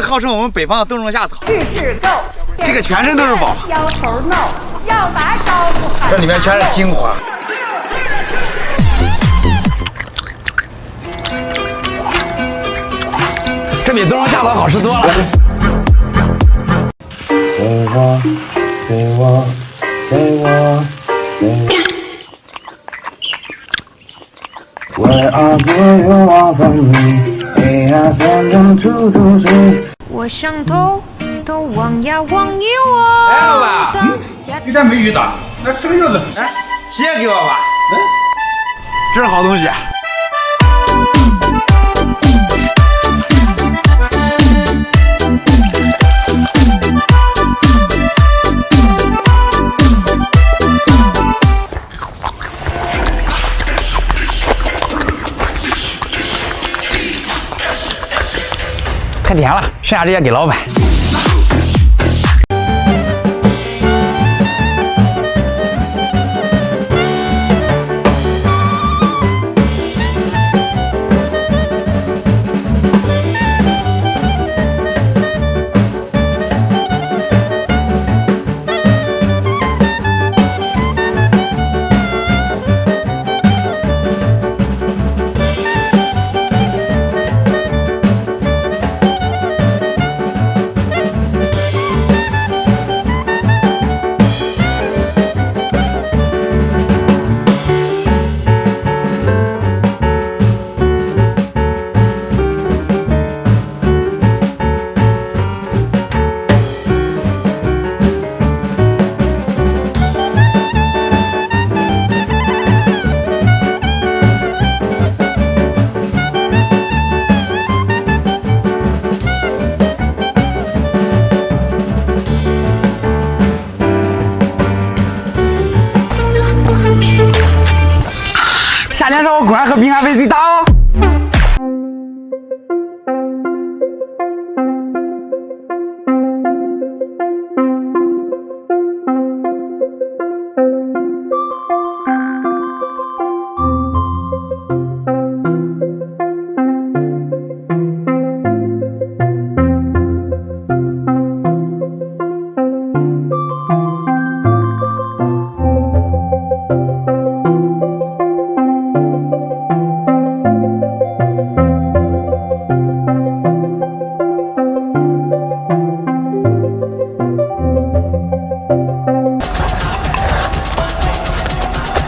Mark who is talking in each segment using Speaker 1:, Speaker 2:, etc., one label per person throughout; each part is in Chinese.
Speaker 1: 个号称我们北方的冬虫夏草，
Speaker 2: 去是够，
Speaker 1: 这个全身都是宝，
Speaker 2: 摇头闹，要打招呼喊。
Speaker 1: 这里面全是精华。这比冬虫夏草好吃多了。
Speaker 3: Where are you from me？ 黑暗山中处处水。
Speaker 4: 我想偷偷望呀望一望。
Speaker 1: 来，老板，
Speaker 5: 一点没鱼打，那什么样子？哎，
Speaker 1: 鞋给我吧。这是好东西。快点了，剩下这些给老板。夏天烧火果然和平安飞最搭哦。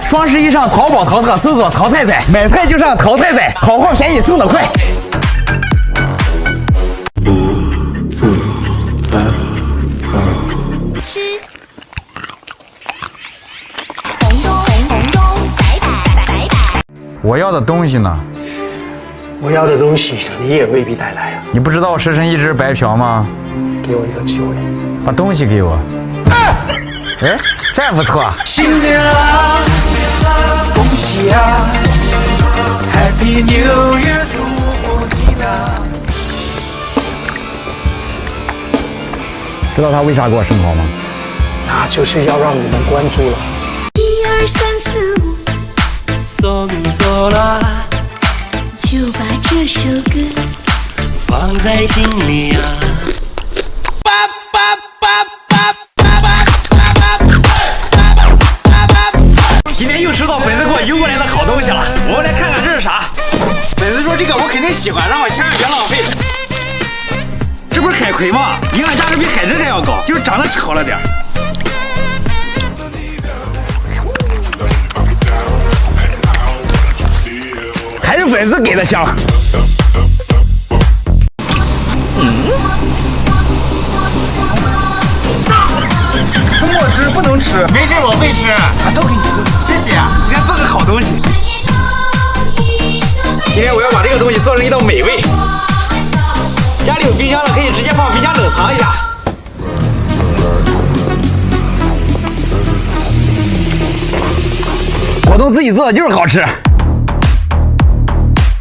Speaker 1: 双11上淘宝淘特，搜索淘菜菜，买菜就上淘菜菜，好货便宜送得快。
Speaker 3: 5、4、3、
Speaker 4: 吃。红咚，白。
Speaker 1: 我要的东西呢？
Speaker 6: 我要的东西你也未必带来啊！
Speaker 1: 你不知道时辰一直白嫖吗？
Speaker 6: 给我一个机会，
Speaker 1: 把东西给我。哎，这不错。
Speaker 3: 新年啦，恭喜啊 ！Happy New Year， 祝福你呐！
Speaker 1: 知道他为啥给我生蚝吗？
Speaker 6: 那就是要让你们关注了。
Speaker 4: 1、2、3、4、5，
Speaker 3: 嗦咪嗦啦，
Speaker 4: 就把这首歌
Speaker 3: 放在心里啊。
Speaker 1: 今天又收到粉丝给我邮过来的好东西了，我们来看看这是啥。粉丝说这个我肯定喜欢，让我千万别浪费。这不是海葵吗？营养价值比海参还要高，就是长得丑了点。还是粉丝给的香。墨汁不能吃，没事我会吃，都给你，谢谢啊！今天做个好东西。今天我要把这个东西做成一道美味。家里有冰箱的可以直接放冰箱冷藏一下。果冻自己做的就是好吃。